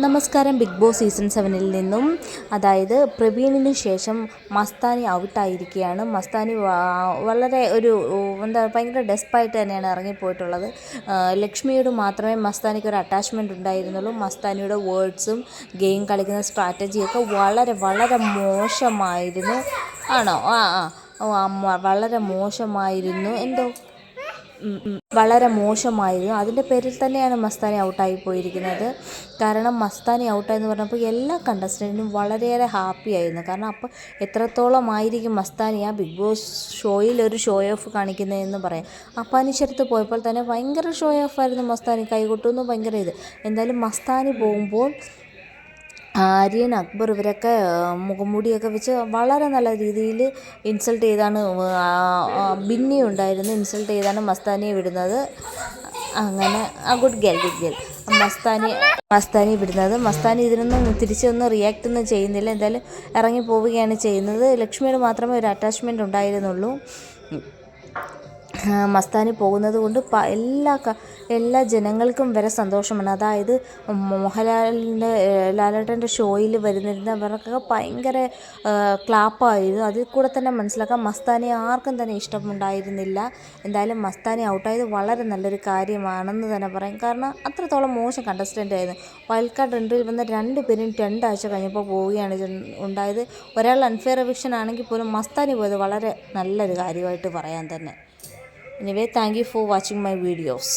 നമസ്കാരം. Big boss season 7-ൽ നിന്നും അതായത് പ്രവീണിന് ശേഷം മസ്താനി ഔട്ടായിരിക്കുകയാണ്. മസ്താനി വളരെ ഭയങ്കര ഡെസ്പായിട്ട് തന്നെയാണ് ഇറങ്ങിപ്പോയിട്ടുള്ളത്. ലക്ഷ്മിയോട് മാത്രമേ മസ്താനിക്ക് ഒരു അറ്റാച്ച്മെൻറ്റ് ഉണ്ടായിരുന്നുള്ളൂ. മസ്താനിയുടെ വേർഡ്സും ഗെയിം കളിക്കുന്ന സ്ട്രാറ്റജിയൊക്കെ വളരെ വളരെ മോശമായിരുന്നു. ആണോ? വളരെ മോശമായിരുന്നു. വളരെ മോശമായിരുന്നു. അതിൻ്റെ പേരിൽ തന്നെയാണ് മസ്താനി ഔട്ടായി പോയിരിക്കുന്നത്. കാരണം മസ്താനി ഔട്ടായെന്ന് പറഞ്ഞപ്പോൾ എല്ലാ കണ്ടസ്റ്റൻറ്റിനും വളരെയേറെ ഹാപ്പി ആയിരുന്നു. കാരണം അപ്പോൾ എത്രത്തോളം ആയിരിക്കും മസ്താനി ആ ബിഗ് ബോസ് ഷോയിൽ ഒരു ഷോ ഓഫ് കാണിക്കുന്നതെന്ന് പറയാം. അപ്പാനിശ്വരത്ത് പോയപ്പോൾ തന്നെ ഭയങ്കര ഷോ ഓഫ് ആയിരുന്നു മസ്താനി. കൈകൊട്ടുന്നു, ഭയങ്കര ഇത്. എന്തായാലും മസ്താനി പോകുമ്പോൾ ആര്യൻ, അക്ബർ ഇവരൊക്കെ മുഖംമൂടിയൊക്കെ വെച്ച് വളരെ നല്ല രീതിയിൽ ഇൻസൾട്ട് ചെയ്താണ്, ബിന്നി ഉണ്ടായിരുന്നു, ഇൻസൾട്ട് ചെയ്താണ് മസ്താനിയെ വിടുന്നത്. അങ്ങനെ ഗുഡ് ഗേൾ മസ്താനി വിടുന്നത്. മസ്താനി ഇതിനൊന്നും തിരിച്ചൊന്നും റിയാക്റ്റ് ഒന്നും ചെയ്യുന്നില്ല. എന്തായാലും ഇറങ്ങി പോവുകയാണ് ചെയ്യുന്നത്. ലക്ഷ്മിയോട് മാത്രമേ ഒരു അറ്റാച്ച്മെൻറ്റ് ഉണ്ടായിരുന്നുള്ളൂ. മസ്താനി പോകുന്നത് കൊണ്ട് എല്ലാ ജനങ്ങൾക്കും വരെ സന്തോഷമാണ്. അതായത് ലാലേട്ടൻ്റെ ഷോയിൽ വരുന്നിരുന്നവർക്കൊക്കെ ഭയങ്കര ക്ലാപ്പായിരുന്നു. അതിൽ കൂടെ തന്നെ മനസ്സിലാക്കാം മസ്താനിയെ ആർക്കും തന്നെ ഇഷ്ടമുണ്ടായിരുന്നില്ല. എന്തായാലും മസ്താനി ഔട്ടായത് വളരെ നല്ലൊരു കാര്യമാണെന്ന് തന്നെ പറയും. കാരണം അത്രത്തോളം മോശം കണ്ടസ്റ്റൻ്റ് ആയിരുന്നു. വൈൽഡ് കാർഡ് എൻട്രിയിൽ വന്ന 2 പേരും 2 ആഴ്ച കഴിഞ്ഞപ്പോൾ പോവുകയാണ് ഉണ്ടായത്. ഒരാൾ അൺഫെയർ എവിക്ഷൻ ആണെങ്കിൽ പോലും മസ്താനി പോയത് വളരെ നല്ലൊരു കാര്യമായിട്ട് പറയാൻ തന്നെ. Anyway, thank you for watching my videos.